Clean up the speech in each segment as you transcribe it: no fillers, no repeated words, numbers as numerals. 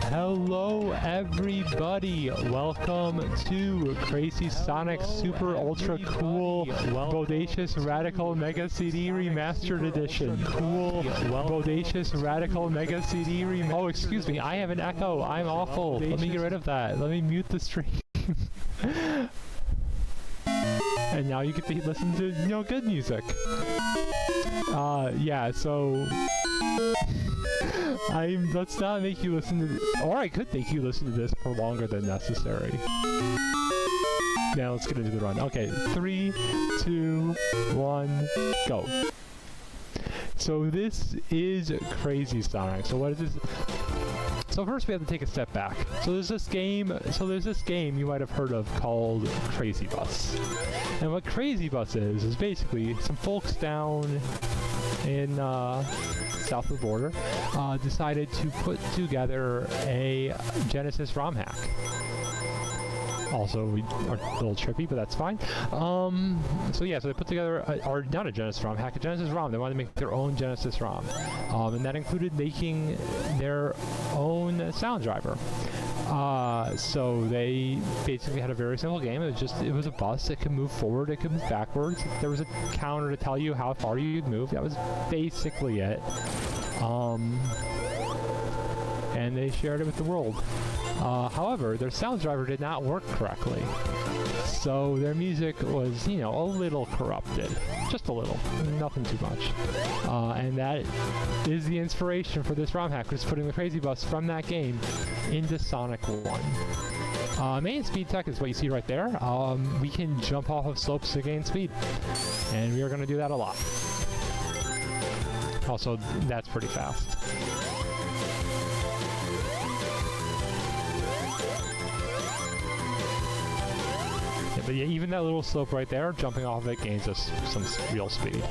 Hello everybody, welcome to Crazy Sonic Super Ultra Cool Bodacious Radical Mega CD Remastered Edition. Cool Bodacious Radical Mega CD Remastered. Oh, excuse me, I have an echo, I'm awful. Let me get rid of that, let me mute the stream. And now you get to listen to, you know, good music. Yeah, so... let's not make you listen to this, or I could make you listen to this for longer than necessary. Now let's get into the run. Okay, 3, 2, 1, go. So this is Crazy Sonic. So what is this? So first we have to take a step back. So there's this game you might have heard of called Crazy Bus. And what Crazy Bus is basically some folks down in south of the border decided to put together a Genesis ROM hack. Also, we are a little trippy, but that's fine. So yeah, so they put together, or not a Genesis ROM hack, a Genesis ROM. They wanted to make their own Genesis ROM. And that included making their own sound driver. So they basically had a very simple game. It was a bus. It could move forward, it could move backwards. There was a counter to tell you how far you'd move. That was basically it. And they shared it with the world. However, their sound driver did not work correctly. So their music was, you know, a little corrupted. Just a little. Nothing too much. And that is the inspiration for this ROM hack, just putting the Crazy Bus from that game into Sonic 1. Main speed tech is what you see right there. We can jump off of slopes to gain speed. And we are going to do that a lot. Also, that's pretty fast. Yeah, but yeah, even that little slope right there, jumping off of it gains us some real speed.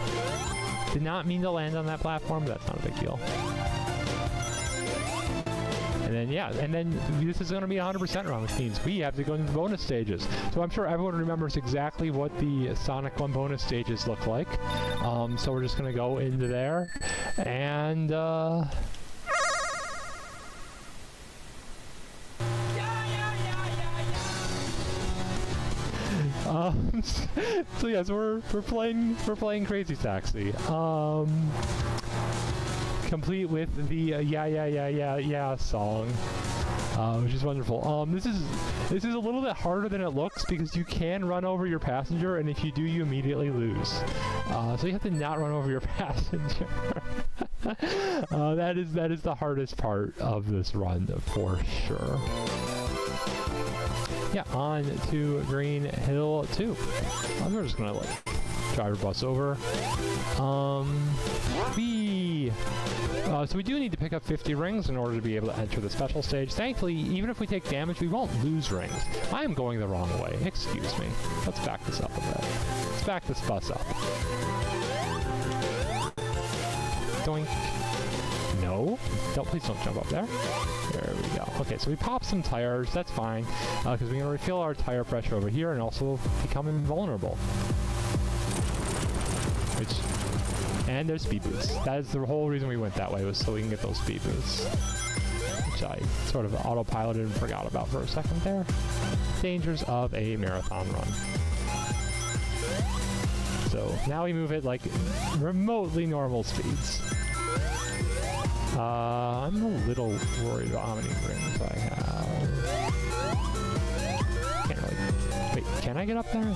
Did not mean to land on that platform, but that's not a big deal. And then, yeah, and then this is going to be 100% run, which means we have to go into the bonus stages. So I'm sure everyone remembers exactly what the Sonic 1 bonus stages look like. So we're just going to go into there, and, so yeah, so we're playing Crazy Taxi. Complete with the yeah song, which is wonderful. This is a little bit harder than it looks because you can run over your passenger, and if you do, you immediately lose. So you have to not run over your passenger. That is the hardest part of this run for sure. Yeah, on to Green Hill 2. I'm just gonna like drive our bus over. So we do need to pick up 50 rings in order to be able to enter the special stage. Thankfully, even if we take damage, we won't lose rings. I am going the wrong way. Excuse me. Let's back this up a bit. Let's back this bus up. Doink. No. Please don't jump up there. There we go. Okay, so we pop some tires. That's fine, because we're going to refill our tire pressure over here and also become invulnerable. And there's speed boosts. That is the whole reason we went that way, was so we can get those speed boosts. Which I sort of autopiloted and forgot about for a second there. Dangers of a marathon run. So now we move at like remotely normal speeds. I'm a little worried about how many rings I have. Can't really... Wait, can I get up there?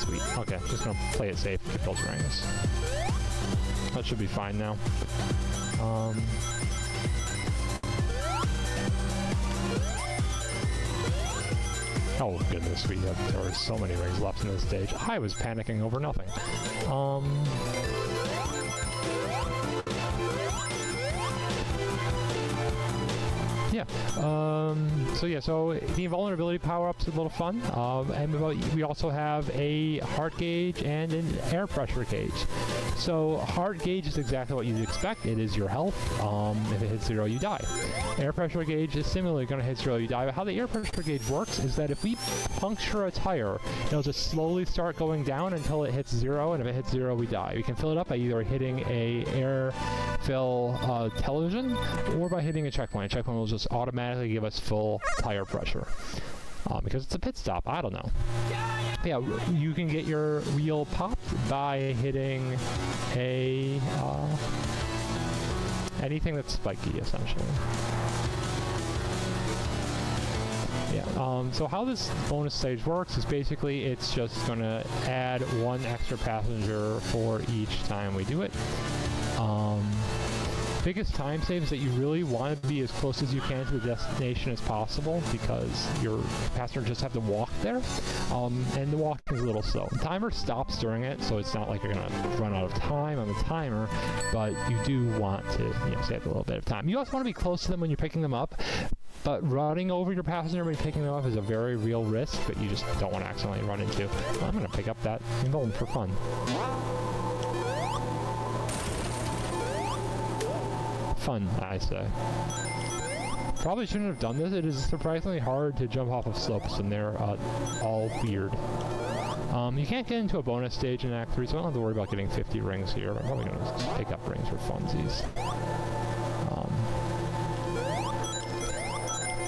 Sweet. Okay, just gonna play it safe, get those rings. That should be fine now. Oh goodness, there are so many rings left in this stage. I was panicking over nothing. yeah. So the invulnerability power-up's a little fun. And we also have a heart gauge and an air pressure gauge. So heart gauge is exactly what you'd expect. It is your health. If it hits 0, you die. Air pressure gauge is similarly going to hit 0, you die. But how the air pressure gauge works is that if we puncture a tire, it'll just slowly start going down until it hits 0, and if it hits 0, we die. We can fill it up by either hitting a air fill television or by hitting a checkpoint. A checkpoint will just automatically give us full tire pressure. Because it's a pit stop, I don't know. Yeah, you can get your wheel popped by hitting a anything that's spiky, essentially. Yeah, so how this bonus stage works is basically it's just going to add 1 extra passenger for each time we do it. Biggest time save is that you really want to be as close as you can to the destination as possible because your passengers just have to walk there, and the walking is a little slow. The timer stops during it, so it's not like you're going to run out of time on the timer, but you do want to save a little bit of time. You also want to be close to them when you're picking them up, but running over your passenger when you're picking them up is a very real risk that you just don't want to accidentally run into. I'm going to pick up that invuln for fun. Fun, I say. Probably shouldn't have done this. It is surprisingly hard to jump off of slopes and they're all weird. You can't get into a bonus stage in Act 3, so I don't have to worry about getting 50 rings here. I'm probably going to pick up rings for funsies.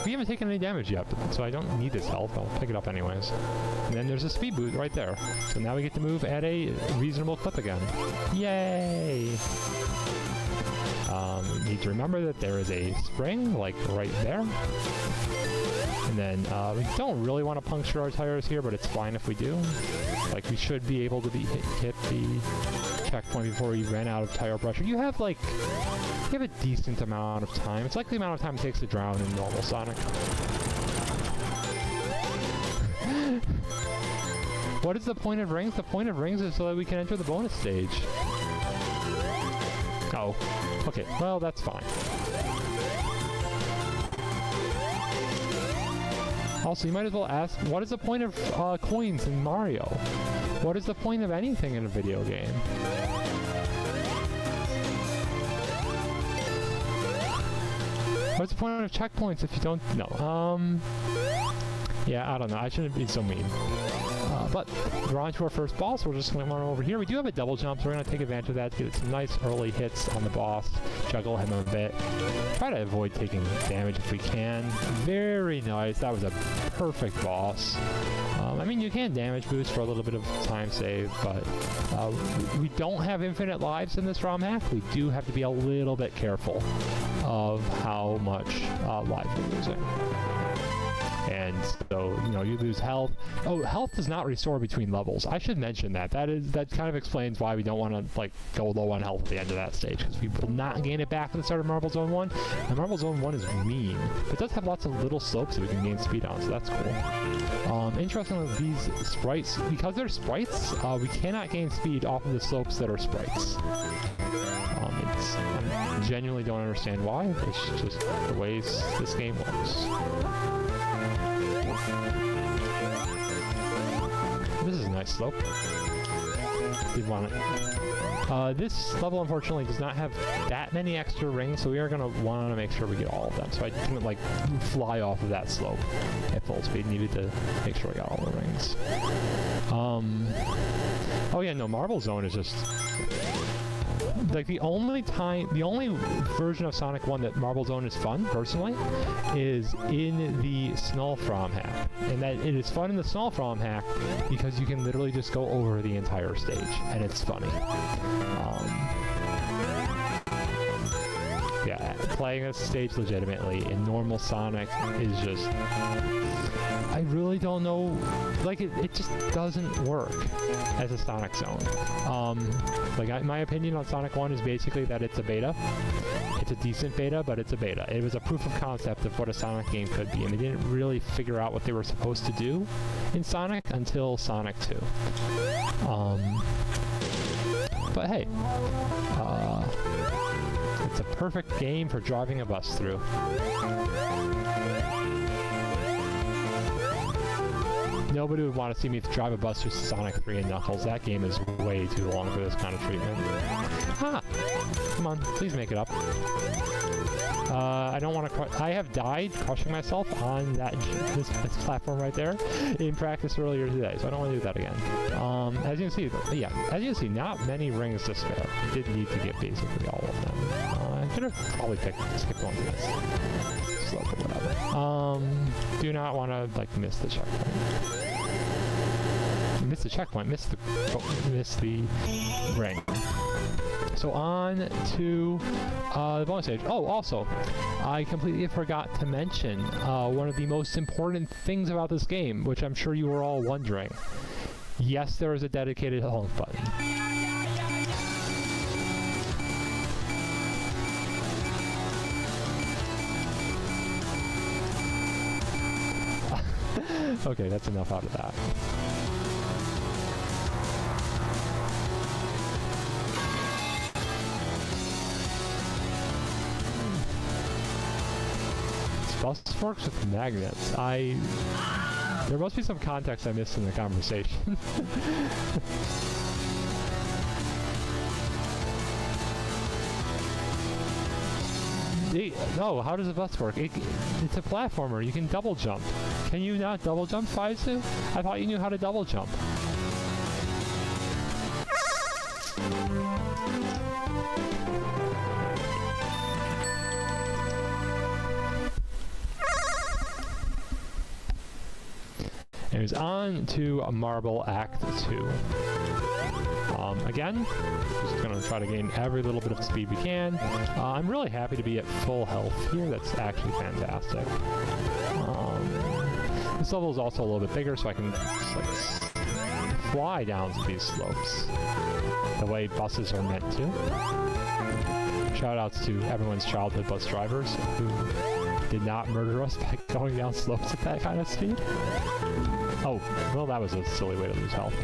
We haven't taken any damage yet, so I don't need this health. I'll pick it up anyways. And then there's a speed boost right there. So now we get to move at a reasonable clip again. Yay! We need to remember that there is a spring, like right there. And then we don't really want to puncture our tires here, but it's fine if we do. Like, we should be able to hit the checkpoint before we ran out of tire pressure. You have a decent amount of time. It's like the amount of time it takes to drown in normal Sonic. What is the point of rings? The point of rings is so that we can enter the bonus stage. Oh. Okay, well, that's fine. Also, you might as well ask, what is the point of coins in Mario? What is the point of anything in a video game? What's the point of checkpoints if you don't know? Yeah, I don't know. I shouldn't be so mean. But we're on to our first boss. We're just going to run over here. We do have a double jump, so we're going to take advantage of that to get some nice early hits on the boss, juggle him a bit, try to avoid taking damage if we can. Very nice. That was a perfect boss. I mean, you can damage boost for a little bit of time save, but we don't have infinite lives in this ROM hack. We do have to be a little bit careful of how much life we're losing. And so, you lose health. Oh, health does not restore between levels. I should mention that. That kind of explains why we don't want to, go low on health at the end of that stage, because we will not gain it back at the start of Marble Zone 1. And Marble Zone 1 is mean. It does have lots of little slopes that we can gain speed on, so that's cool. Interestingly, these sprites, because they're sprites, we cannot gain speed off of the slopes that are sprites. I genuinely don't understand why. It's just the way this game works. This is a nice slope. Did want it. This level, unfortunately, does not have that many extra rings, so we are going to want to make sure we get all of them. So I couldn't, fly off of that slope at full speed. Needed to make sure we got all the rings. Oh yeah, no, Marble Zone is just... the only version of Sonic 1 that Marble Zone is fun, personally, is in the Snulf ROM hack. And that it is fun in the Snulf ROM hack because you can literally just go over the entire stage, and it's funny. Yeah, playing this stage legitimately in normal Sonic is just... I really don't know, it just doesn't work as a Sonic Zone. My opinion on Sonic 1 is basically that it's a beta. It's a decent beta, but it's a beta. It was a proof of concept of what a Sonic game could be, and they didn't really figure out what they were supposed to do in Sonic until Sonic 2. But hey, It's a perfect game for driving a bus through. Nobody would want to see me drive a bus through Sonic 3 and Knuckles. That game is way too long for this kind of treatment. Ah! Come on, please make it up. I don't want to I have died crushing myself on this platform right there in practice earlier today, so I don't want to do that again. As you can see, yeah, as you can see, not many rings to spare. I did need to get basically all of them. I could have probably skipped one of this. Slope or whatever. Do not want to, like, miss the checkpoint. Miss the checkpoint, miss the ring. So on to the bonus stage. Oh, also, I completely forgot to mention one of the most important things about this game, which I'm sure you were all wondering. Yes, there is a dedicated honk button. Okay, that's enough out of that. Bus works with magnets. There must be some context I missed in the conversation. No, how does a bus work? It's a platformer. You can double jump. Can you not double jump, Faizu? I thought you knew how to double jump. It was on to Marble Act 2. Again, just going to try to gain every little bit of speed we can. I'm really happy to be at full health here. That's actually fantastic. This level is also a little bit bigger, so I can just, like, fly down these slopes the way buses are meant to. Shoutouts to everyone's childhood bus drivers who did not murder us by going down slopes at that kind of speed. Oh, well, that was a silly way to lose health.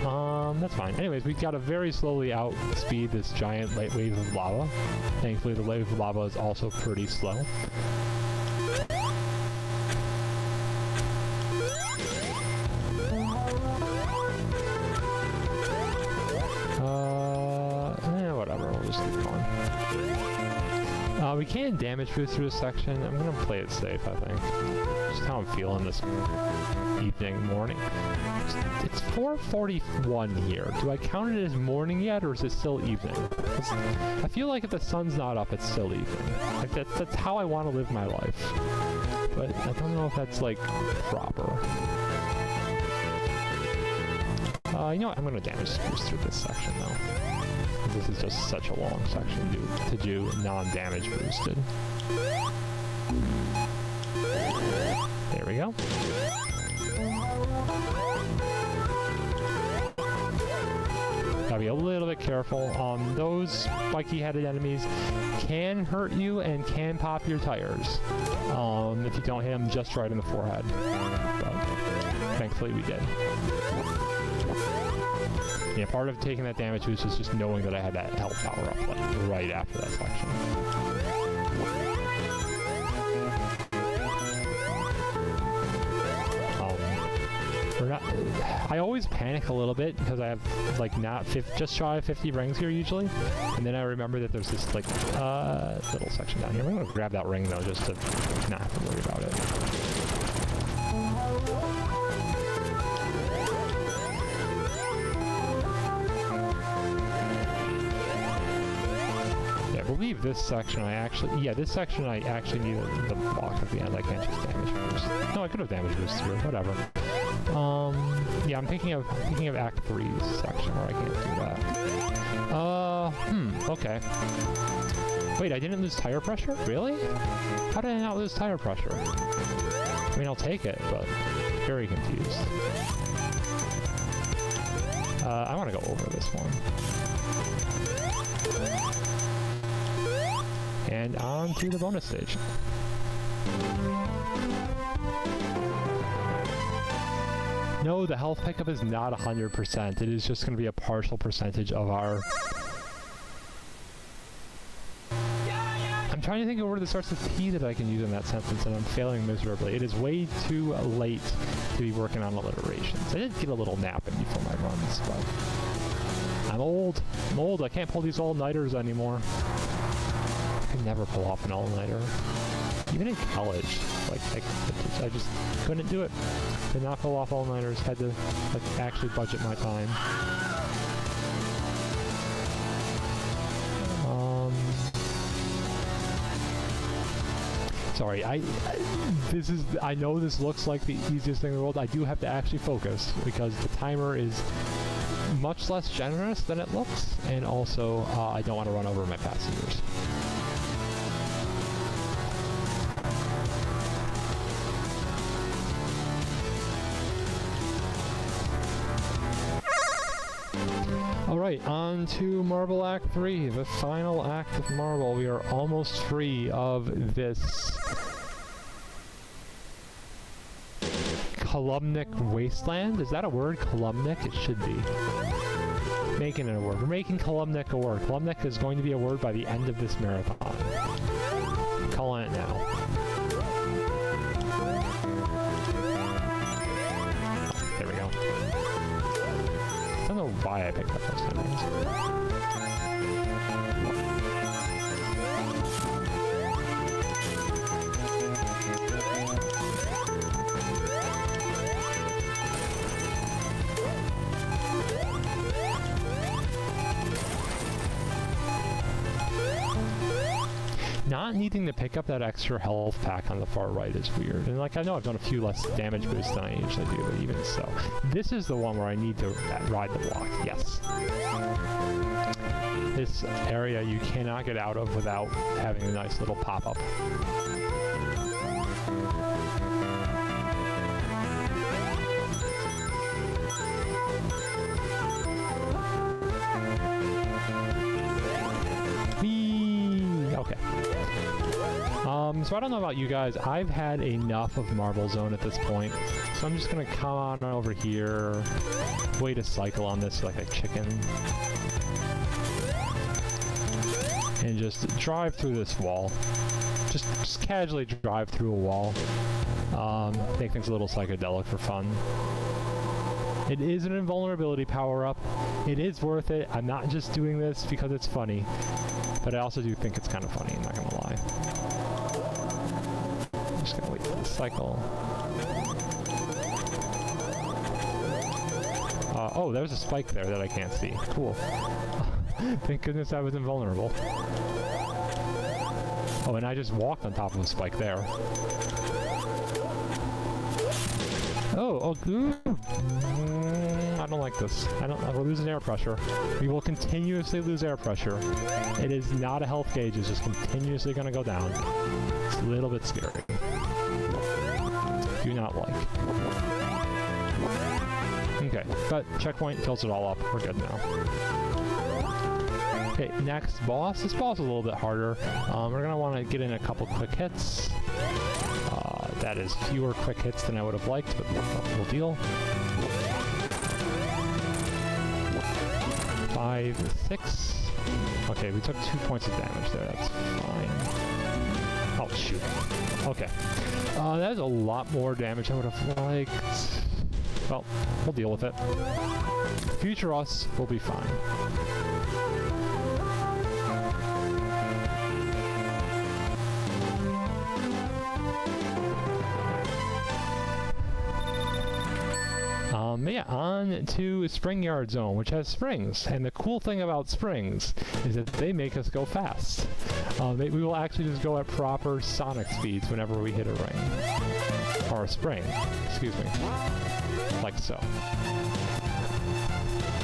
That's fine. Anyways, we got to very slowly outspeed this giant light wave of lava. Thankfully, the wave of lava is also pretty slow. Whatever, we'll just keep going. We can damage boost through this section. I'm going to play it safe, I think. Just how I'm feeling this morning. It's 4:41 here. Do I count it as morning yet, or is it still evening? I feel like if the sun's not up, it's still evening. Like that's how I want to live my life. But I don't know if that's, like, proper. You know what? I'm going to damage boost through this section, though. This is just such a long section to do non-damage boosted. There we go. Gotta be a little bit careful. Those spiky-headed enemies can hurt you and can pop your tires if you don't hit them just right in the forehead. But thankfully we did. Yeah, part of taking that damage boost was just knowing that I had that health power up, like, right after that section. I always panic a little bit because I have, like, just shy of 50 rings here usually, and then I remember that there's this, like, little section down here. I'm gonna grab that ring though, just to not have to worry about it. I believe this section this section I actually need the block at the end. I can't just damage boost. No, I could have damage boosted through it, whatever. Yeah, I'm thinking of Act 3's section where I can't do that. Okay. Wait, I didn't lose tire pressure? Really? How did I not lose tire pressure? I mean, I'll take it, but very confused. I want to go over this one. And on to the bonus stage. No, the health pickup is not 100%. It is just going to be a partial percentage of our... trying to think of where that starts with P that I can use in that sentence, and I'm failing miserably. It is way too late to be working on alliterations. I did get a little nap in before my runs, but I'm old. I'm old. I can't pull these all-nighters anymore. I could never pull off an all-nighter. Even in college, like, I just couldn't do it. Could not pull off all-nighters. Had to, like, actually budget my time. Sorry, I know this looks like the easiest thing in the world. I do have to actually focus because the timer is much less generous than it looks, and also I don't want to run over my passengers. Alright, on to Marble Act 3, the final act of Marble. We are almost free of this Columnic Wasteland? Is that a word? Columnic? It should be. Making it a word. We're making Columnic a word. Columnic is going to be a word by the end of this marathon. Calling it now. There we go. I don't know why I picked up those numbers. Not needing to pick up that extra health pack on the far right is weird. And like, I know I've done a few less damage boosts than I usually do, but even so. This is the one where I need to ride the block, yes. This area you cannot get out of without having a nice little pop-up. Okay. So I don't know about you guys, I've had enough of Marble Zone at this point, so I'm just gonna come on over here, wait a cycle on this like a chicken, and just drive through this wall. Just casually drive through a wall. Make things a little psychedelic for fun. It is an invulnerability power-up. It is worth it. I'm not just doing this because it's funny, but I also do think it's kind of funny, I'm not gonna lie. I'm just gonna wait for the cycle. Oh, there's a spike there that I can't see. Cool. Thank goodness I was invulnerable. Oh, and I just walked on top of a spike there. Oh, good. I don't like this. We're losing air pressure. We will continuously lose air pressure. It is not a health gauge, it's just continuously going to go down. It's a little bit scary. Do not like. Okay, but checkpoint fills it all up. We're good now. Okay, next boss. This boss is a little bit harder. We're going to want to get in a couple quick hits. That is fewer quick hits than I would have liked, but we'll deal. 5, 6. Okay, we took 2 points of damage there. That's fine. Oh, shoot. Okay. That is a lot more damage I would have liked. Well, we'll deal with it. Future us will be fine. Yeah, on to Spring Yard Zone, which has springs. And the cool thing about springs is that they make us go fast. We will actually just go at proper sonic speeds whenever we hit a ring. Or a spring, excuse me. Like so.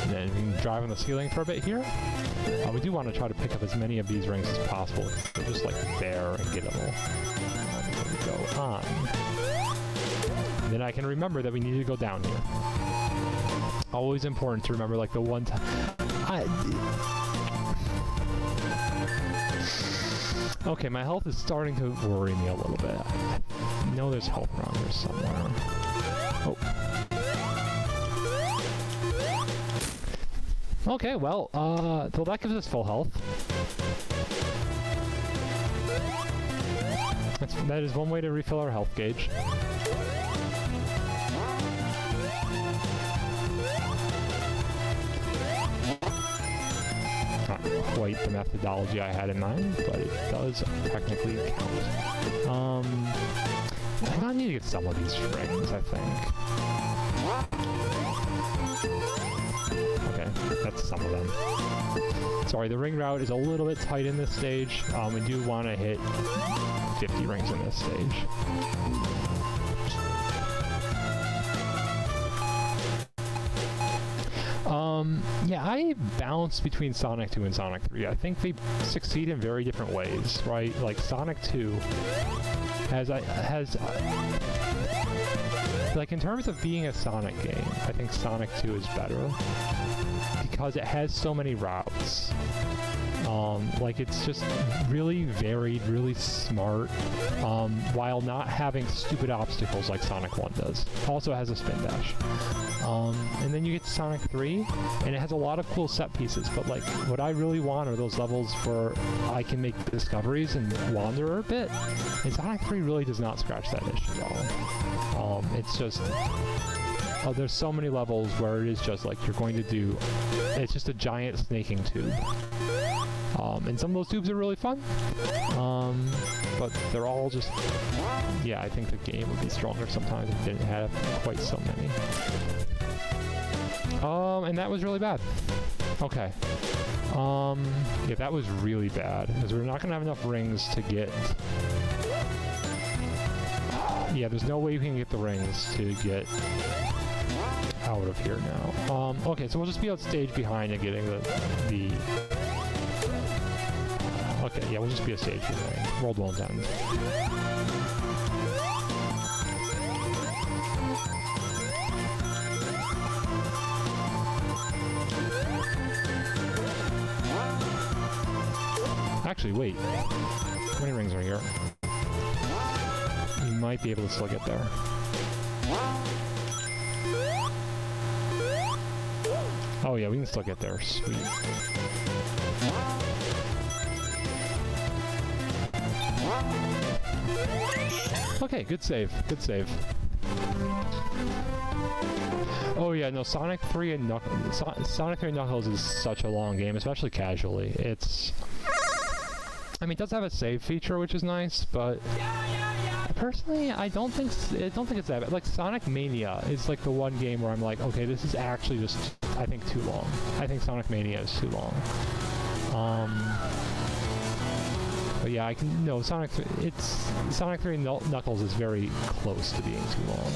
And then we can drive on the ceiling for a bit here. We do want to try to pick up as many of these rings as possible. They're just like there and gettable. There we go on. And then I can remember that we need to go down here. Always important to remember, like, the one time... Okay, my health is starting to worry me a little bit. I know there's help around here somewhere. Oh. Okay, well, that gives us full health. That is one way to refill our health gauge. Not quite the methodology I had in mind, but it does technically count. I need to get some of these rings, I think. Okay, that's some of them. Sorry, the ring route is a little bit tight in this stage. We do want to hit 50 rings in this stage. Yeah, I bounce between Sonic 2 and Sonic 3. I think they succeed in very different ways, right? Like Sonic 2 has like in terms of being a Sonic game, I think Sonic 2 is better because it has so many routes. Like it's just really varied, really smart, while not having stupid obstacles like Sonic 1 does. Also has a spin dash. And then you get to Sonic 3, and it has a lot of cool set pieces, but like what I really want are those levels where I can make discoveries and wander a bit, and Sonic 3 really does not scratch that itch at all. It's just, there's so many levels where it is just like you're going to do, it's just a giant snaking tube. And some of those tubes are really fun, but they're all just, yeah, I think the game would be stronger sometimes if it didn't have quite so many. And that was really bad. Okay. Yeah, that was really bad, because we're not going to have enough rings to get... Yeah, there's no way we can get the rings to get out of here now. Okay, so we'll just be on stage behind and getting the okay, yeah, we'll just be a stage behind. World won't end. Actually, wait. How many rings are here? You might be able to still get there. Oh yeah, we can still get there. Sweet. Okay, good save. Good save. Oh yeah, no, Sonic 3 and Sonic 3 and Knuckles is such a long game, especially casually. It's... I mean, it does have a save feature, which is nice, but personally, I don't think it's that bad. Like Sonic Mania is like the one game where I'm like, okay, this is actually just, I think, too long. I think Sonic Mania is too long. But yeah, Sonic 3 Knuckles is very close to being too long.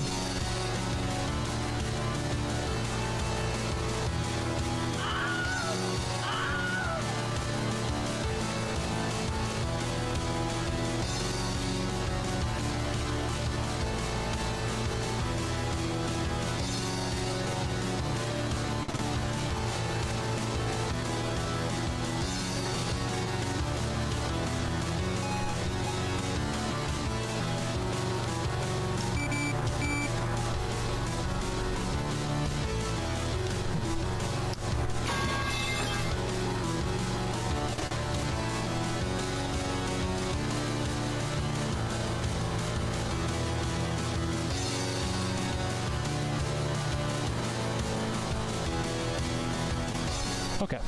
Okay.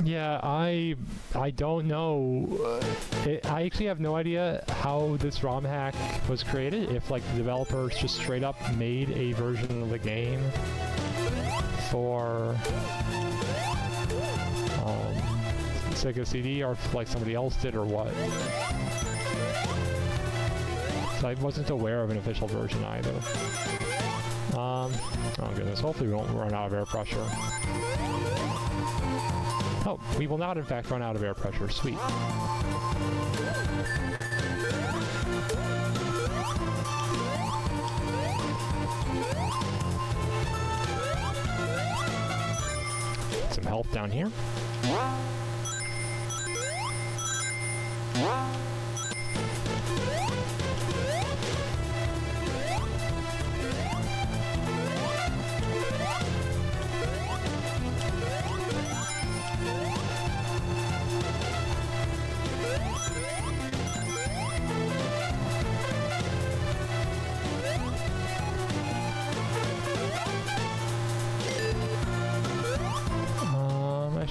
Yeah, I don't know. I actually have no idea how this ROM hack was created. If like the developers just straight up made a version of the game for Sega CD, or if like somebody else did, or what. So I wasn't aware of an official version either. Oh goodness, hopefully we won't run out of air pressure. Oh, we will not in fact run out of air pressure, sweet. Some health down here.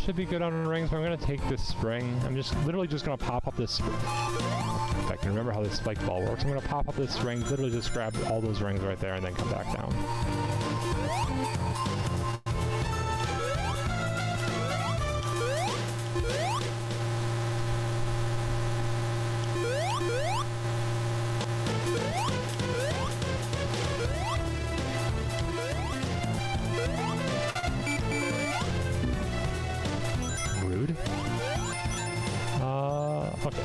should be good on rings, but I'm gonna take this spring. I'm just literally just gonna pop up this. If I can remember how this spike ball works, I'm gonna pop up this ring, literally just grab all those rings right there, and then come back down. Okay.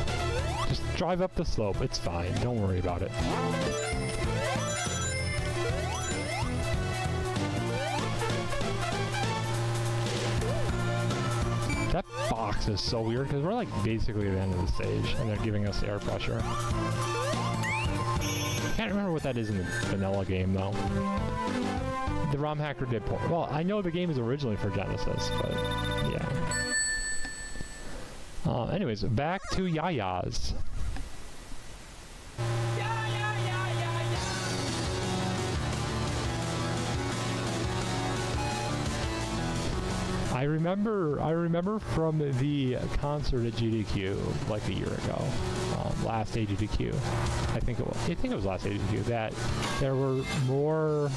Just drive up the slope. It's fine. Don't worry about it. That box is so weird because we're like basically at the end of the stage and they're giving us air pressure. I can't remember what that is in the vanilla game though. The ROM hacker did port. Well, I know the game is originally for Genesis, but yeah. Anyways, back to Yaya's. I remember from the concert at GDQ like a year ago, last AGDQ. I think it was last AGDQ that there were more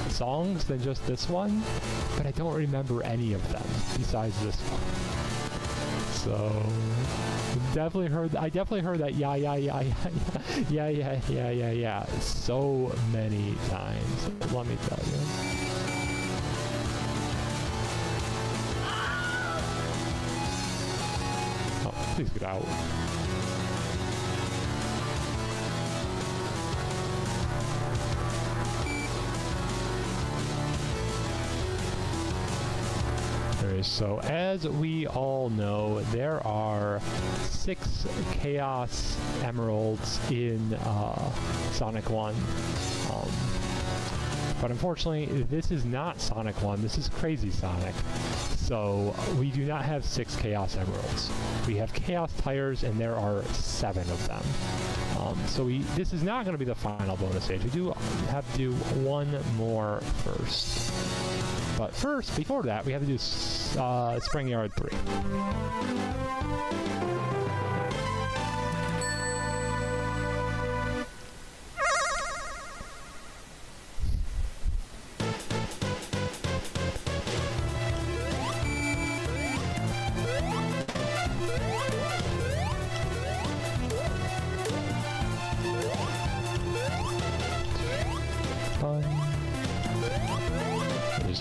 songs than just this one, but I don't remember any of them besides this one. So I definitely heard that yeah so many times. Let me tell you. Oh, please get out. So as we all know, there are 6 Chaos Emeralds in Sonic 1. But unfortunately, this is not Sonic 1, this is Crazy Sonic. So we do not have 6 Chaos Emeralds. We have Chaos Tires, and there are 7 of them. So this is not going to be the final bonus stage. We do have to do one more first. But first, before that, we have to do Spring Yard 3.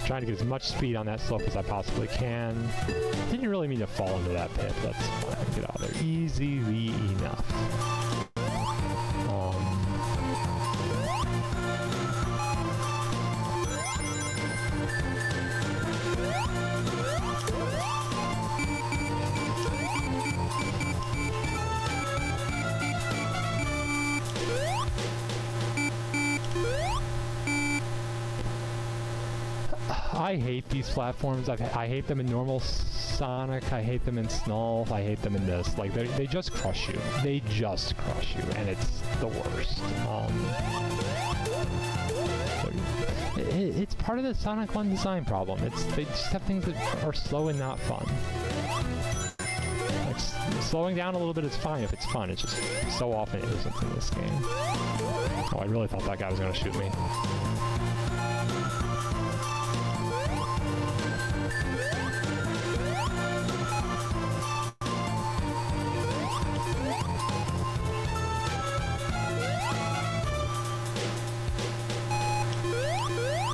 Trying to get as much speed on that slope as I possibly can. Didn't really mean to fall into that pit. That's fine. Get out of there easily enough. I hate these platforms. I hate them in normal Sonic. I hate them in Snarl. I hate them in this. Like, they just crush you. They just crush you, and it's the worst. It's part of the Sonic 1 design problem. They just have things that are slow and not fun. Like, slowing down a little bit is fine if it's fun. It's just so often it isn't in this game. Oh, I really thought that guy was going to shoot me.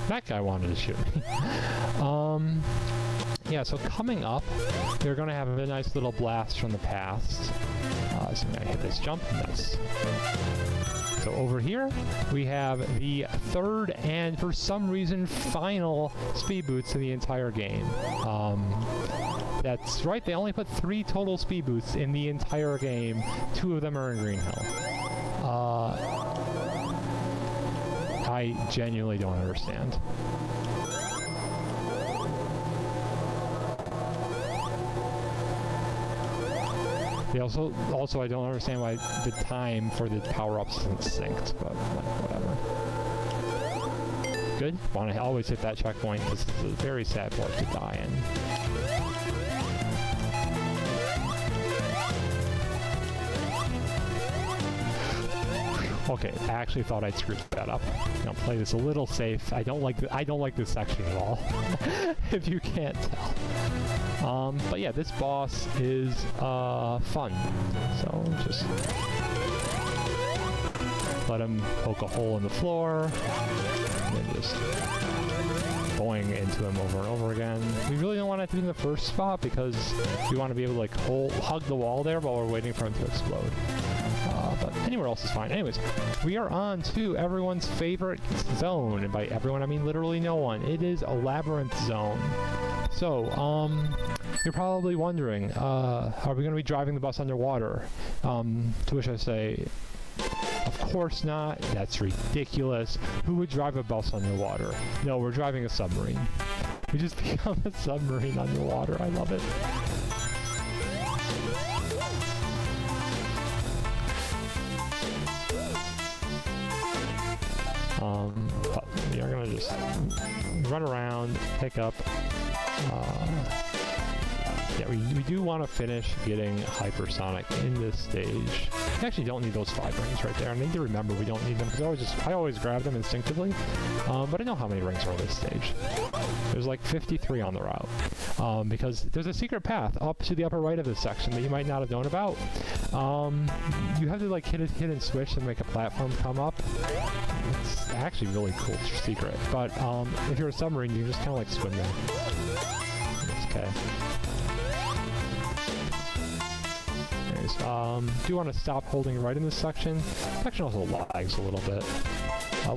That guy wanted to shoot me. Yeah, so coming up, they're going to have a nice little blast from the past. So I'm going to hit this jump. Nice. So over here, we have the third and, for some reason, final speed boots in the entire game. That's right, they only put 3 total speed boots in the entire game. 2 of them are in Green Hill. I genuinely don't understand. They also I don't understand why the time for the power-ups isn't synced, but like, whatever. good. Want to always hit that checkpoint. This is a very sad part to die in. Okay, I actually thought I'd screwed that up. I'm gonna play this a little safe. I don't like this section at all. If you can't tell. But yeah, this boss is fun. So just let him poke a hole in the floor, and then just boing into him over and over again. We really don't want it to be in the first spot because we want to be able to like hug the wall there while we're waiting for him to explode. But anywhere else is fine. Anyways, we are on to everyone's favorite zone, and by everyone I mean literally no one. It is a labyrinth zone. So, you're probably wondering, are we going to be driving the bus underwater? To which I say, of course not. That's ridiculous. Who would drive a bus underwater? No, we're driving a submarine. We just become a submarine underwater. I love it. But we are gonna just run around, pick up. Yeah, we do want to finish getting hypersonic in this stage. We actually don't need those 5 rings right there. I need to remember we don't need them because I always grab them instinctively. But I know how many rings are on this stage. There's like 53 on the route. Because there's a secret path up to the upper right of this section that you might not have known about. You have to like hit and switch to make a platform come up. It's actually really cool secret. But if you're a submarine, you just kind of like swim there. It's okay. Do you want to stop holding right in this section? This section also lags a little bit.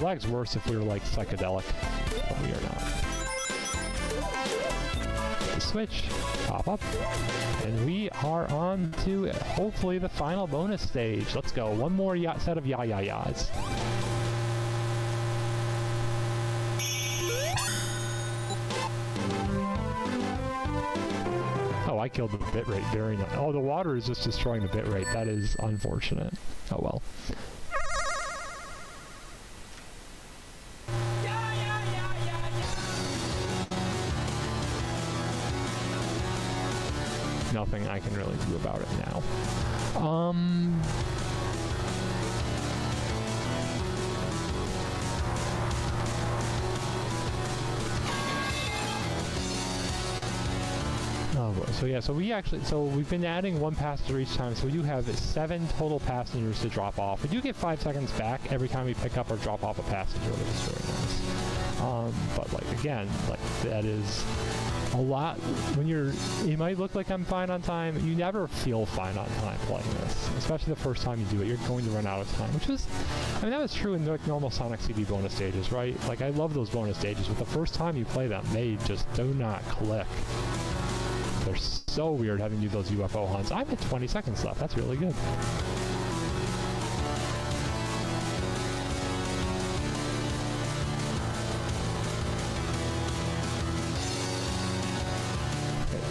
Lags worse if we were like psychedelic, but we are not. The switch, pop up, and we are on to hopefully the final bonus stage. Let's go. One more set of ya-ya-yas. Oh, I killed the bitrate very nice. Oh, the water is just destroying the bitrate. That is unfortunate. Oh well. Nothing I can really do about it now. Oh boy. So yeah, so we've been adding 1 passenger each time, so we do have 7 total passengers to drop off. We do get 5 seconds back every time we pick up or drop off a passenger, which is very nice. But like again, like that is a lot. When it might look like I'm fine on time, you never feel fine on time playing this, especially the first time you do it. You're going to run out of time, which is, I mean, that was true in like normal Sonic CD bonus stages, right? Like I love those bonus stages, but the first time you play them, they just do not click. They're so weird having to do those UFO hunts. I'm at 20 seconds left. That's really good. Okay.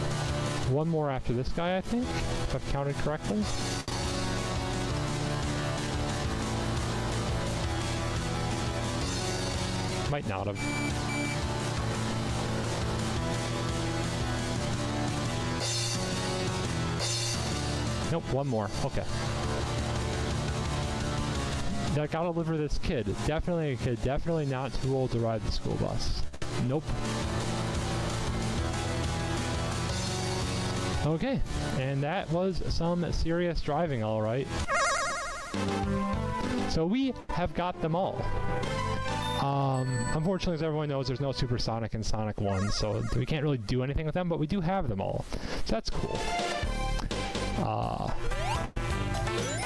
One more after this guy, I think, if I've counted correctly. Might not have. Nope, one more. Okay. I gotta live for this kid. Definitely a kid. Definitely not too old to ride the school bus. Nope. Okay, and that was some serious driving, alright. So we have got them all. Unfortunately, as everyone knows, there's no Supersonic in Sonic 1, so we can't really do anything with them, but we do have them all. So that's cool.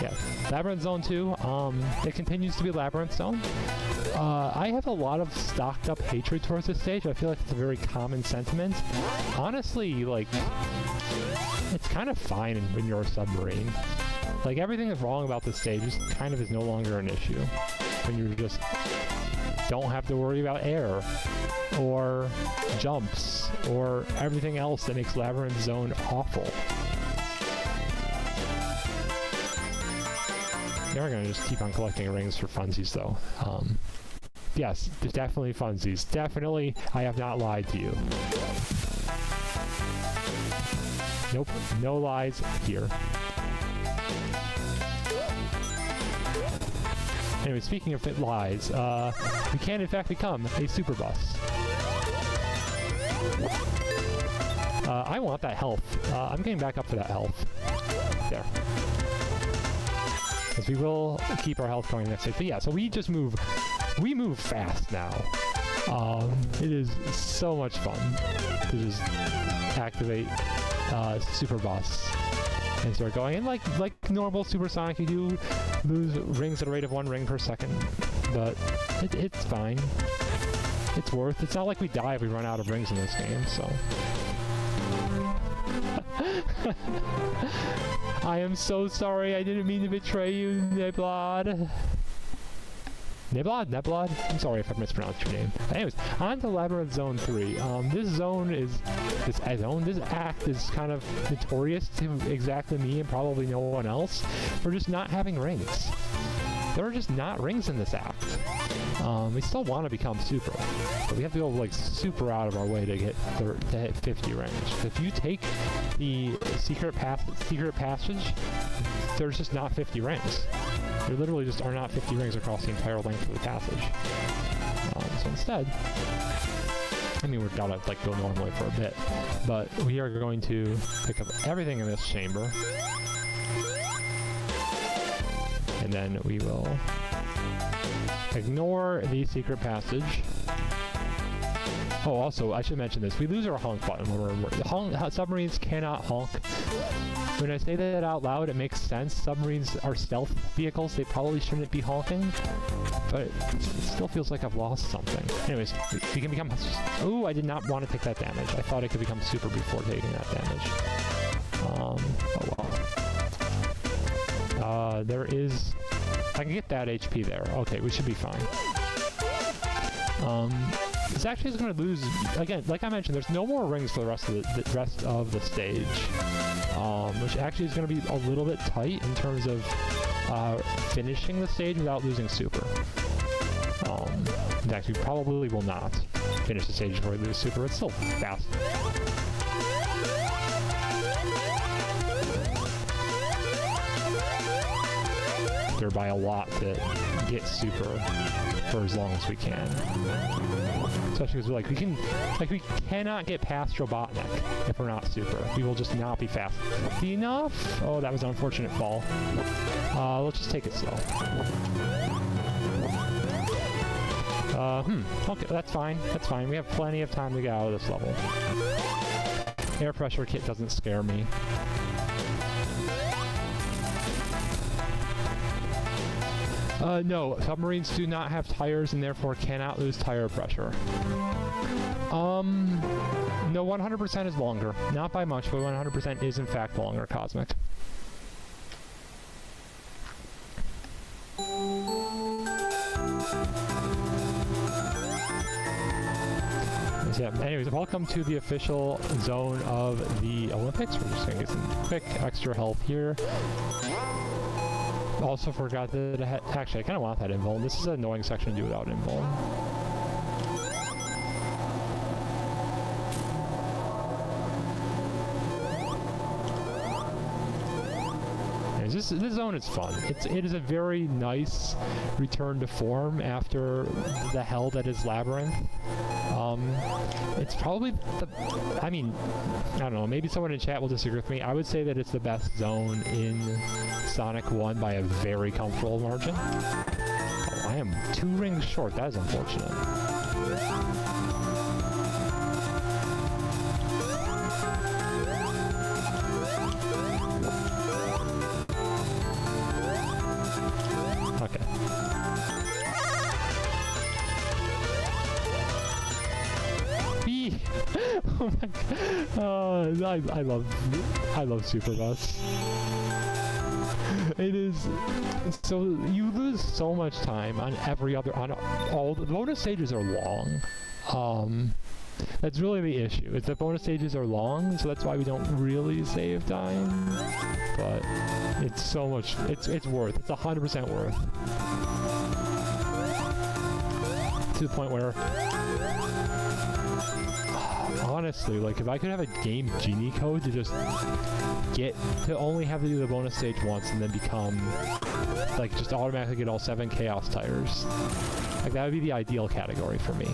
Yeah, Labyrinth Zone 2, it continues to be Labyrinth Zone. I have a lot of stocked up hatred towards this stage. I feel like it's a very common sentiment. Honestly, like, it's kind of fine when you're a submarine. Like, everything that's wrong about this stage just kind of is no longer an issue. When you just don't have to worry about air, or jumps, or everything else that makes Labyrinth Zone awful. They're gonna just keep on collecting rings for funsies, though. yes, definitely funsies. Definitely, I have not lied to you. Nope, no lies here. Anyway, speaking of lies, we can in fact become a super bus. I want that health. I'm getting back up to that health. There. Because we will keep our health going next stage. But yeah, so we move fast now. It is so much fun to just activate Super Bus and start going. And like normal Supersonic, you do lose rings at a rate of 1 ring per second, but it's fine. It's worth. It's not like we die if we run out of rings in this game, so. I am so sorry. I didn't mean to betray you, Neblod. Neblod? I'm sorry if I mispronounced your name. Anyways, on to Labyrinth Zone 3. This act is kind of notorious to exactly me and probably no one else for just not having rings. There are just not rings in this act. We still want to become super, but we have to go like super out of our way to hit 50 range. If you take the secret passage, there's just not 50 rings. There literally just are not 50 rings across the entire length of the passage. So instead, I mean, we're gonna like go normally for a bit, but we are going to pick up everything in this chamber, and then we will ignore the secret passage. Oh, also, I should mention this. We lose our honk button when we're... submarines cannot honk. When I say that out loud, it makes sense. Submarines are stealth vehicles. They probably shouldn't be honking. But it still feels like I've lost something. Anyways, we can become... Ooh, I did not want to take that damage. I thought I could become super before taking that damage. Oh well. There is... I can get that HP there. Okay, we should be fine. This actually is going to lose... Again, like I mentioned, there's no more rings for the rest of the stage. Which actually is going to be a little bit tight in terms of finishing the stage without losing super. In fact, we probably will not finish the stage before we lose super. It's still fast. By a lot to get super for as long as we can. Especially because we cannot get past Robotnik if we're not super. We will just not be fast enough. Oh, that was an unfortunate fall. Let's just take it slow. Okay, that's fine. That's fine. We have plenty of time to get out of this level. Air pressure kit doesn't scare me. No, submarines do not have tires and therefore cannot lose tire pressure. No, 100% is longer. Not by much, but 100% is in fact longer, Cosmic. Yeah, anyways, welcome to the official zone of the Olympics. We're just gonna get some quick extra health here. Also forgot that actually I kind of want that invuln. This is an annoying section to do without invuln. This zone is fun. It is a very nice return to form after the hell that is Labyrinth. It's probably I mean, I don't know, maybe someone in chat will disagree with me. I would say that it's the best zone in Sonic 1 by a very comfortable margin. Oh, I am 2 rings short. That is unfortunate. Oh my god. I love Super Bus. It is so you lose so much time on all the bonus stages are long. That's really the issue. Is the bonus stages are long, so that's why we don't really save time. But it's so much. It's worth. It's 100% worth. to the point where, honestly, like if I could have a game genie code to just get to only have to do the bonus stage once and then become like just automatically get all 7 chaos tires, like that would be the ideal category for me.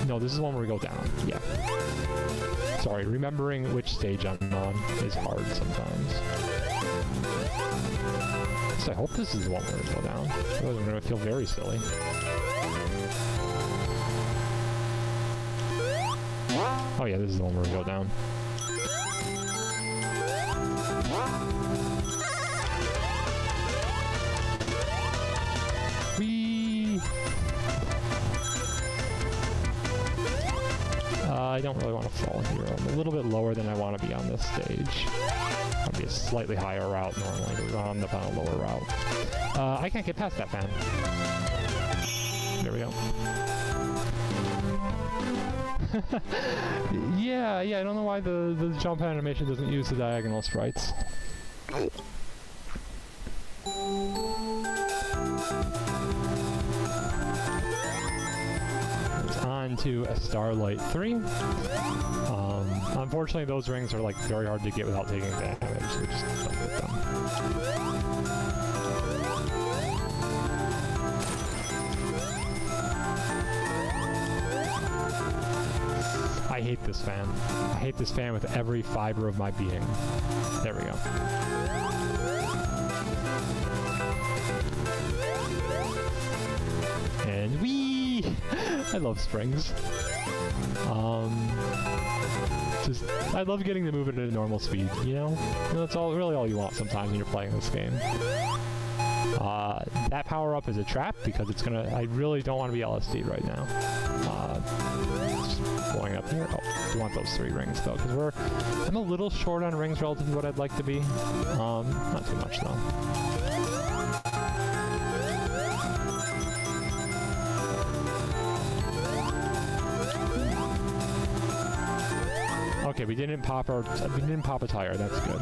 No, this is one where we go down. Yeah. Sorry, remembering which stage I'm on is hard sometimes. So I hope this is the one where we go down. Otherwise I'm going to feel very silly. Oh yeah, this is the one where we go down. Whee! I don't really want to fall here. I'm a little bit lower than I want to be on this stage. I'll be a slightly higher route normally, but we're on a lower route. I can't get past that fan. There we go. yeah, I don't know why the jump animation doesn't use the diagonal sprites. It's on to a Starlight 3. Unfortunately, those rings are like very hard to get without taking damage, so we just don't get them. I hate this fan. I hate this fan with every fiber of my being. There we go. And whee! I love springs. I love getting the movement at a normal speed, you know? And that's really all you want sometimes when you're playing this game. That power-up is a trap because it's gonna... I really don't want to be LSD right now. Just blowing up here. Oh, we want those 3 rings though, because I'm a little short on rings relative to what I'd like to be. Not too much though. Okay, we didn't pop a tire. That's good.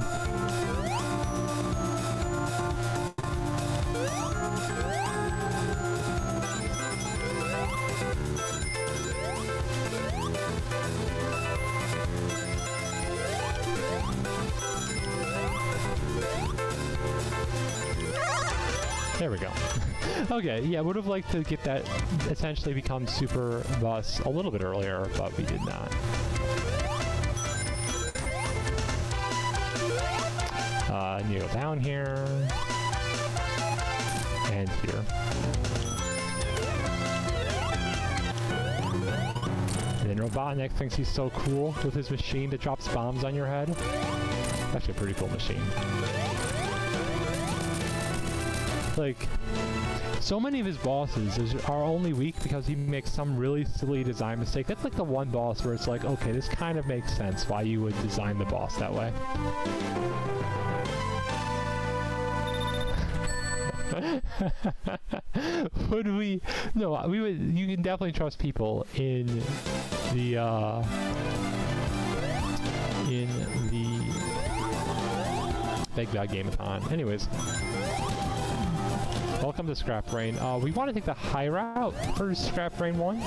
There we go. Okay, yeah, would have liked to get that essentially become Super Bus a little bit earlier, but we did not. I need to go down here, and here. And then Robotnik thinks he's so cool with his machine that drops bombs on your head. It's actually a pretty cool machine. Like, so many of his bosses are only weak because he makes some really silly design mistake. That's like the one boss where it's like, okay, this kind of makes sense why you would design the boss that way. Would we? No, we would. You can definitely trust people in the Big Bad Game-a-thon. Anyways, welcome to Scrap Brain. We want to take the high route for Scrap Brain 1.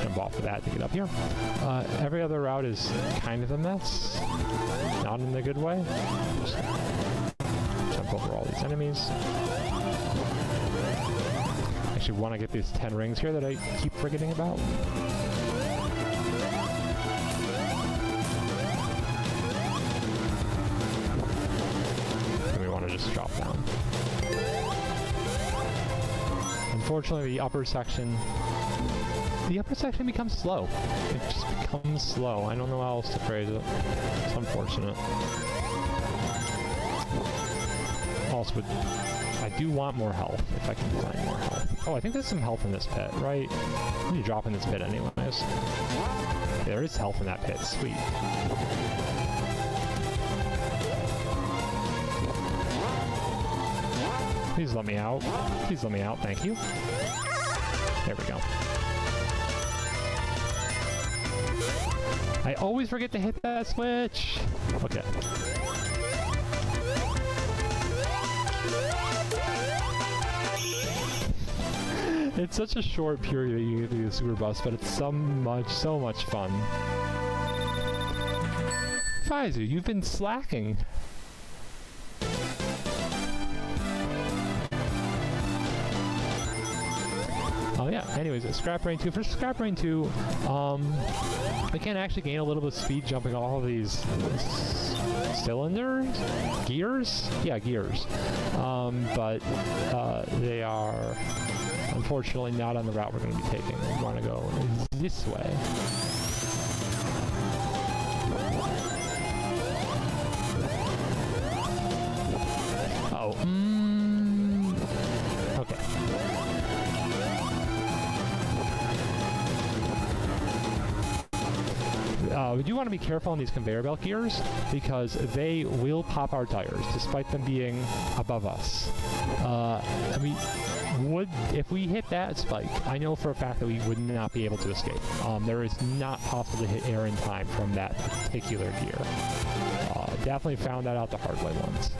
Jump off of that to get up here. Every other route is kind of a mess. Not in a good way. Just jump over all these enemies. Actually want to get these 10 rings here that I keep forgetting about. And we want to just drop down. Unfortunately, the upper section becomes slow. It just becomes slow. I don't know how else to phrase it. It's unfortunate. Also, I do want more health, if I can find more health. Oh, I think there's some health in this pit, right? I need to drop in this pit anyways. Yeah, there is health in that pit. Sweet. Please let me out. Please let me out. Thank you. There we go. I always forget to hit that switch. Okay. It's such a short period that you get to do the super bus, but it's so much fun. Faizu, you've been slacking. Oh yeah, anyways, Scrap Brain 2. For Scrap Brain 2, we can actually gain a little bit of speed jumping all of these cylinders? Gears? Yeah, gears. But they are unfortunately not on the route we're going to be taking. We want to go this way. Oh, okay. We do want to be careful on these conveyor belt gears because they will pop our tires despite them being above us. I mean, if we hit that spike, I know for a fact that we would not be able to escape. There is not possible to hit air in time from that particular gear. Definitely found that out the hard way once.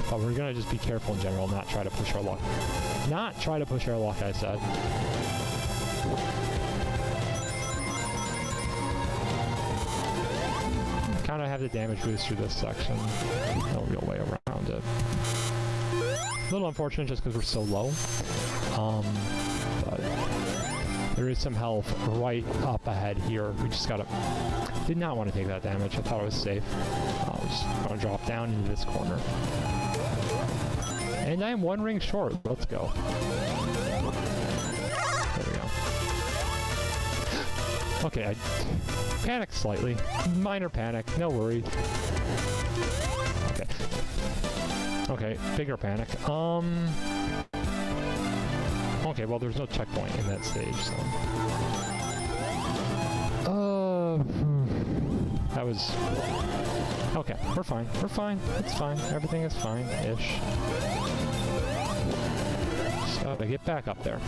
But we're gonna just be careful in general, not try to push our luck. Not try to push our luck, I said. Kind of have the damage boost through this section. No real way around it. A little unfortunate just because we're so low. But there is some health right up ahead here. We just gotta... Did not want to take that damage. I thought it was safe. We're just gonna drop down into this corner. And I am one ring short. Let's go. There we go. Okay, I panicked slightly. Minor panic. No worries. Okay. Okay, bigger panic. Okay, well, there's no checkpoint in that stage, so... That was... Okay, we're fine. We're fine. It's fine. Everything is fine-ish. Just gotta get back up there.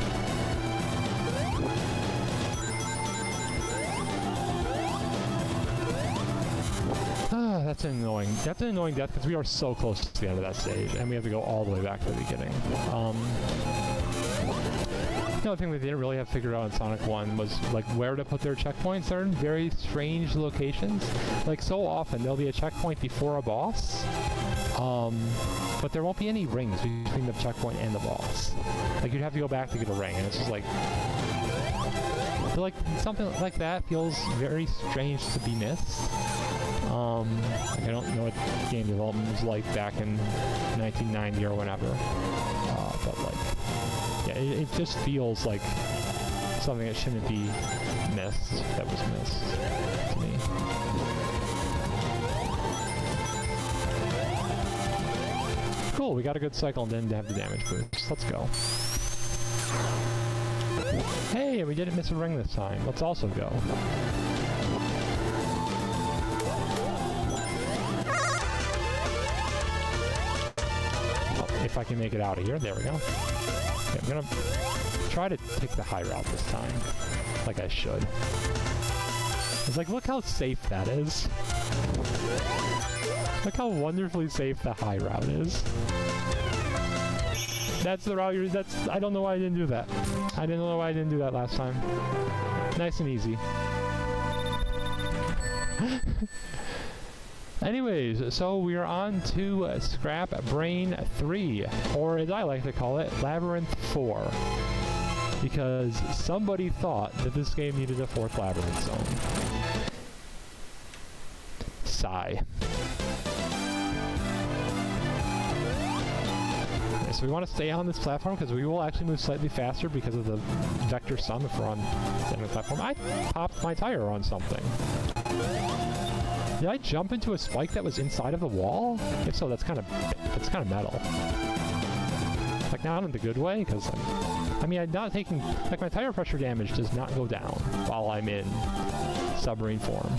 That's annoying. That's an annoying death because we are so close to the end of that stage, and we have to go all the way back to the beginning. The other thing we didn't really have figured out in Sonic 1 was like where to put their checkpoints. They're in very strange locations. Like so often there'll be a checkpoint before a boss, but there won't be any rings between the checkpoint and the boss. Like you'd have to go back to get a ring, and it's just like... So like something like that feels very strange to be missed. Like I don't know what game development was like back in 1990 or whenever, but like, yeah, it just feels like something that shouldn't be missed, that was missed to me. Cool, we got a good cycle and didn't have the damage boost. Let's go. Hey, we didn't miss a ring this time. Let's also go. If I can make it out of here, there we go. Okay, I'm gonna try to take the high route this time, like I should. It's like, look how safe that is. Look how wonderfully safe the high route is. That's the route you're, I don't know why I didn't do that. I didn't know why I didn't do that last time. Nice and easy. Anyways, so we are on to Scrap Brain 3, or as I like to call it, Labyrinth 4. Because somebody thought that this game needed a fourth Labyrinth zone. Sigh. Okay, so we want to stay on this platform because we will actually move slightly faster because of the vector sum if we're on the end of the platform. I popped my tire on something. Did I jump into a spike that was inside of the wall? If so, that's kind of metal. Like, not in the good way, because, I mean, I'm not taking... Like, my tire pressure damage does not go down while I'm in submarine form.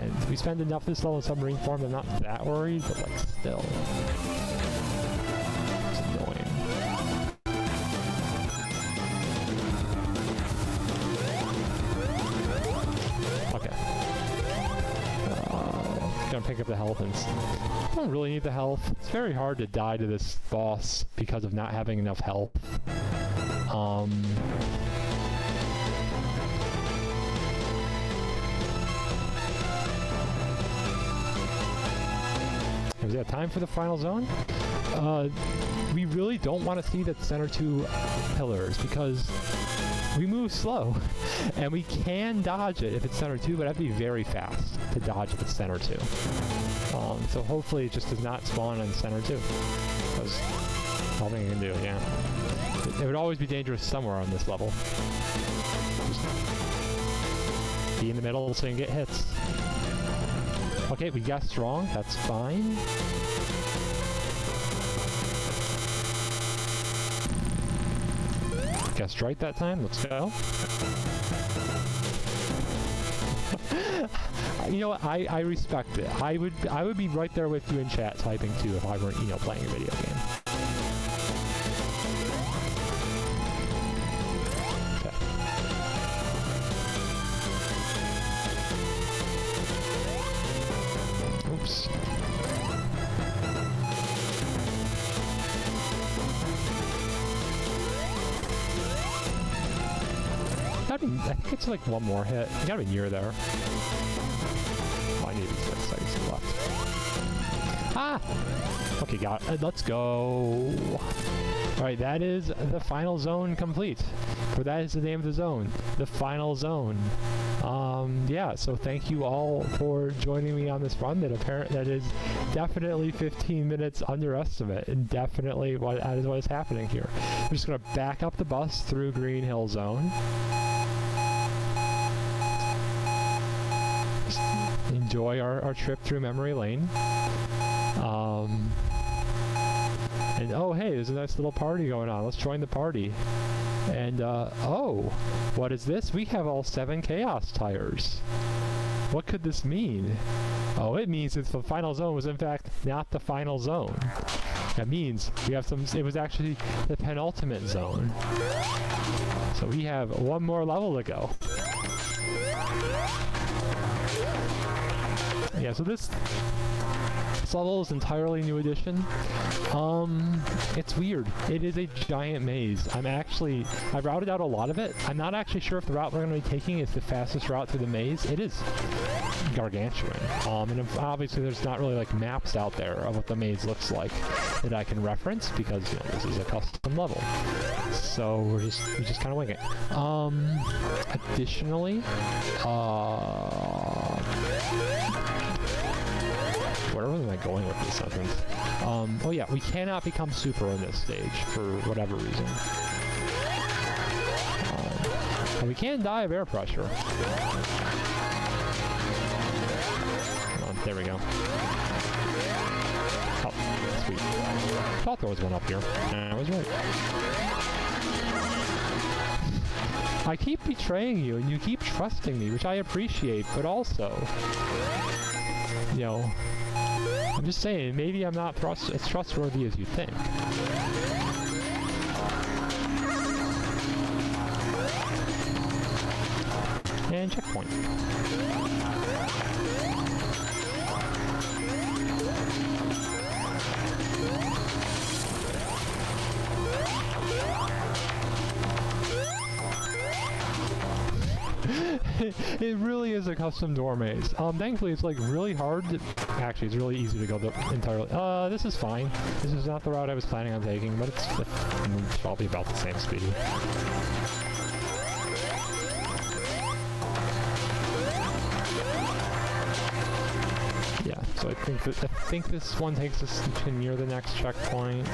And we spend enough this level in submarine form, I'm not that worried, but, like, still. It's annoying. Okay. Gonna and pick up the health. And I don't really need the health. It's very hard to die to this boss because of not having enough health. Is that time for the final zone? We really don't want to see the center two pillars because we move slow, and we can dodge it if it's center two, but I have to be very fast to dodge if it's center two. So hopefully it just does not spawn on center two. That's all I can do, yeah. It would always be dangerous somewhere on this level. Just be in the middle so you can get hits. Okay, we got strong, that's fine. Guessed right that time, let's go. You know what, I respect it. I would be right there with you in chat typing too if I weren't, you know, playing a video game. Oops. I think it's like one more hit. You gotta be near there. Oh, I need to be 6 seconds left. Ah! Okay, got it. Let's go. Alright, that is the final zone complete. For that is the name of the zone. The final zone. Yeah, so thank you all for joining me on this run that is definitely 15 minutes underestimate, and definitely that is what is happening here. We're just gonna back up the bus through Green Hill Zone. Just enjoy our trip through memory lane. And oh hey, there's a nice little party going on. Let's join the party. And oh, what is this? We have all 7 chaos tires. What could this mean? Oh, it means that the final zone was in fact not the final zone. That means we have it was actually the penultimate zone. So we have one more level to go. Yeah, so this level is entirely new edition. It's weird. It is a giant maze. I routed out a lot of it. I'm not actually sure if the route we're going to be taking is the fastest route through the maze. It is gargantuan. And obviously there's not really like maps out there of what the maze looks like that I can reference because, you know, this is a custom level. So we just kind of wing it. Additionally, where am I going with this sentence? Oh yeah, we cannot become super in this stage for whatever reason. And we can die of air pressure. There we go. Oh, sweet. I thought there was one up here. I was right. I keep betraying you, and you keep trusting me, which I appreciate, but also, you know, I'm just saying, maybe I'm not as trustworthy as you think. And checkpoint. It really is a custom door maze. Thankfully it's like really hard to... Actually, it's really easy to go the entirely... this is fine. This is not the route I was planning on taking, but it's probably about the same speed. Yeah, so I think this one takes us to near the next checkpoint.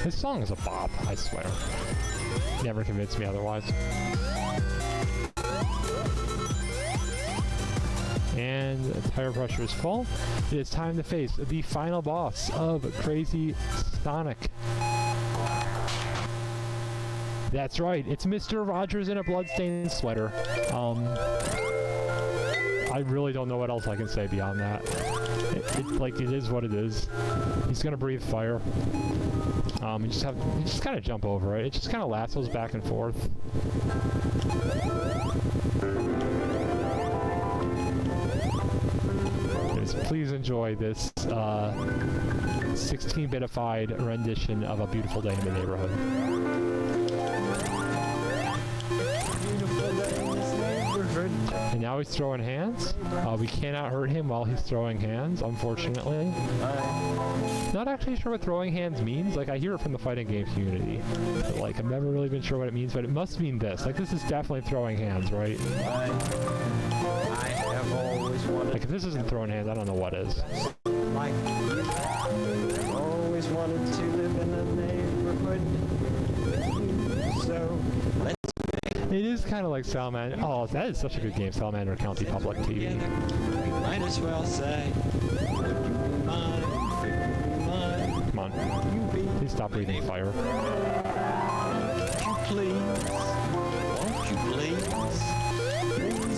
This song is a bop, I swear. Never convinced me otherwise. And the tire pressure is full. It is time to face the final boss of Crazy Sonic. That's right, it's Mr. Rogers in a bloodstained sweater. I really don't know what else I can say beyond that. It is what it is. He's gonna breathe fire. You just kind of jump over it. It just kind of lassos back and forth. Please enjoy this 16-bitified rendition of A Beautiful Day in the Neighborhood. And now he's throwing hands. We cannot hurt him while he's throwing hands, unfortunately. Not actually sure what throwing hands means. Like, I hear it from the fighting game community. But, like, I've never really been sure what it means, but it must mean this. Like, this is definitely throwing hands, right? I have always wanted... Like, if this isn't throwing hands, I don't know what is. Like, I've always wanted to live in a neighborhood. So, let's... It is kind of like Salamander. Oh, that is such a good game, Salamander County Public TV. We might as well say, Come on. Please stop breathing fire. please, won't you please,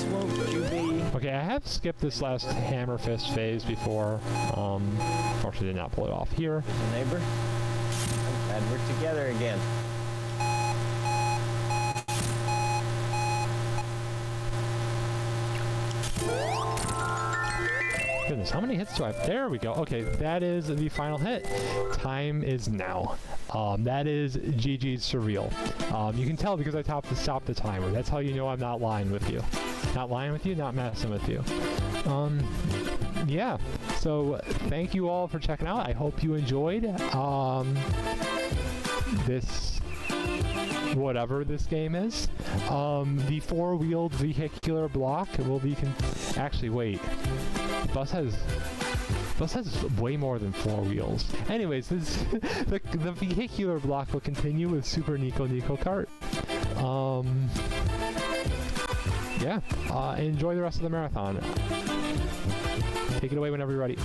won't you be? Okay, I have skipped this last hammer fist phase before. Unfortunately, did not pull it off here. Neighbor, I'm glad we're together again. Goodness, how many hits do I have? There we go. Okay, that is the final hit. Time is now. That is GG's Surreal. You can tell because I stopped the timer. That's how you know I'm not lying with you. Not lying with you, not messing with you. Yeah. So thank you all for checking out. I hope you enjoyed this, whatever this game is. The four-wheeled vehicular block will be actually, wait. Bus has way more than four wheels. Anyways, this the vehicular block will continue with Super Nico Kart. Yeah. Enjoy the rest of the marathon. Take it away whenever you're ready.